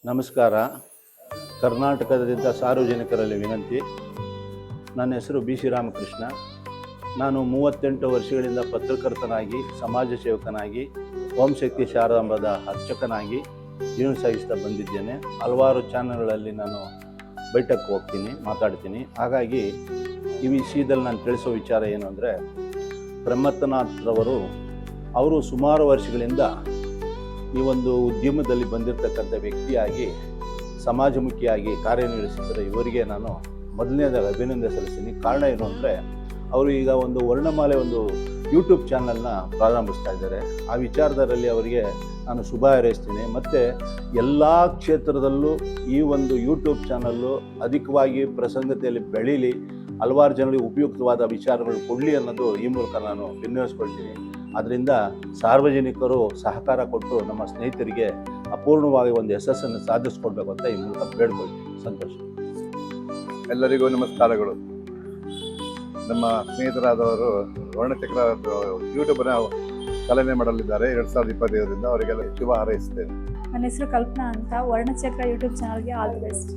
ನಮಸ್ಕಾರ. ಕರ್ನಾಟಕದಿಂದ ಸಾರ್ವಜನಿಕರಲ್ಲಿ ವಿನಂತಿ. ನನ್ನ ಹೆಸರು ಬಿ ಸಿ ರಾಮಕೃಷ್ಣ. ನಾನು 38 ವರ್ಷಗಳಿಂದ ಪತ್ರಕರ್ತನಾಗಿ, ಸಮಾಜ ಸೇವಕನಾಗಿ, ಓಂ ಶಕ್ತಿ ಶಾರದಾಂಬದ ಅರ್ಚಕನಾಗಿ ಜೀವನ ಸಾಗಿಸ್ತಾ ಬಂದಿದ್ದೇನೆ. ಹಲವಾರು ಚಾನಲ್ಗಳಲ್ಲಿ ನಾನು ಬೈಠಕ್ಕೆ ಹೋಗ್ತೀನಿ, ಮಾತಾಡ್ತೀನಿ. ಹಾಗಾಗಿ ಈ ವಿಷಯದಲ್ಲಿ ನಾನು ತಿಳಿಸೋ ವಿಚಾರ ಏನು ಅಂದರೆ, ಬ್ರಹ್ಮನಾಥ್ರವರು ಅವರು ಸುಮಾರು ವರ್ಷಗಳಿಂದ ಈ ಒಂದು ಉದ್ಯಮದಲ್ಲಿ ಬಂದಿರತಕ್ಕಂಥ ವ್ಯಕ್ತಿಯಾಗಿ ಸಮಾಜಮುಖಿಯಾಗಿ ಕಾರ್ಯನಿರ್ವಹಿಸಿದರೆ ಇವರಿಗೆ ನಾನು ಮೊದಲನೇದಾಗಿ ಅಭಿನಂದನೆ ಸಲ್ಲಿಸ್ತೀನಿ. ಕಾರಣ ಏನು ಅಂದರೆ, ಅವರು ಈಗ ಒಂದು ವರ್ಣಮಾಲೆ ಒಂದು ಯೂಟ್ಯೂಬ್ ಚಾನಲ್ನ ಪ್ರಾರಂಭಿಸ್ತಾ ಇದ್ದಾರೆ. ಆ ವಿಚಾರದಲ್ಲಿ ಅವರಿಗೆ ನಾನು ಶುಭ ಹಾರೈಸ್ತೀನಿ. ಮತ್ತು ಎಲ್ಲ ಕ್ಷೇತ್ರದಲ್ಲೂ ಈ ಒಂದು ಯೂಟ್ಯೂಬ್ ಚಾನಲ್ಲು ಅಧಿಕವಾಗಿ ಪ್ರಸಂಗತೆಯಲ್ಲಿ ಬೆಳೀಲಿ, ಹಲವಾರು ಜನರಿಗೆ ಉಪಯುಕ್ತವಾದ ವಿಚಾರಗಳು ಕೊಡಲಿ ಅನ್ನೋದು ಈ ಮೂಲಕ ನಾನು ವಿನ್ನವಿಸ್ಕೊಳ್ತೀನಿ. ಆದ್ದರಿಂದ ಸಾರ್ವಜನಿಕರು ಸಹಕಾರ ಕೊಟ್ಟು ನಮ್ಮ ಸ್ನೇಹಿತರಿಗೆ ಅಪೂರ್ಣವಾಗಿ ಒಂದು ಯಶಸ್ಸನ್ನು ಸಾಧಿಸ್ಕೊಡ್ಬೇಕು ಅಂತ ಈ ಮೂಲಕ ಬೇಡ್ಕೊಳ್ತೀನಿ. ಸಂತೋಷ. ಎಲ್ಲರಿಗೂ ನಮಸ್ಕಾರಗಳು. ನಮ್ಮ ಸ್ನೇಹಿತರಾದವರು ವರ್ಣಚಕ್ರ ಯೂಟ್ಯೂಬ್ನ ಚಾಲನೆ ಮಾಡಲಿದ್ದಾರೆ 2025ರಿಂದ. ಅವರಿಗೆಲ್ಲ ಶುಭ ಹಾರೈಸ್ತೇನೆ. ನನ್ನ ಹೆಸರು ಕಲ್ಪನಾ ಅಂತ. ವರ್ಣಚಕ್ರ ಯೂಟ್ಯೂಬ್ ಚಾನಲ್ಗೆ ಆಲ್ ದಿ ಬೆಸ್ಟ್.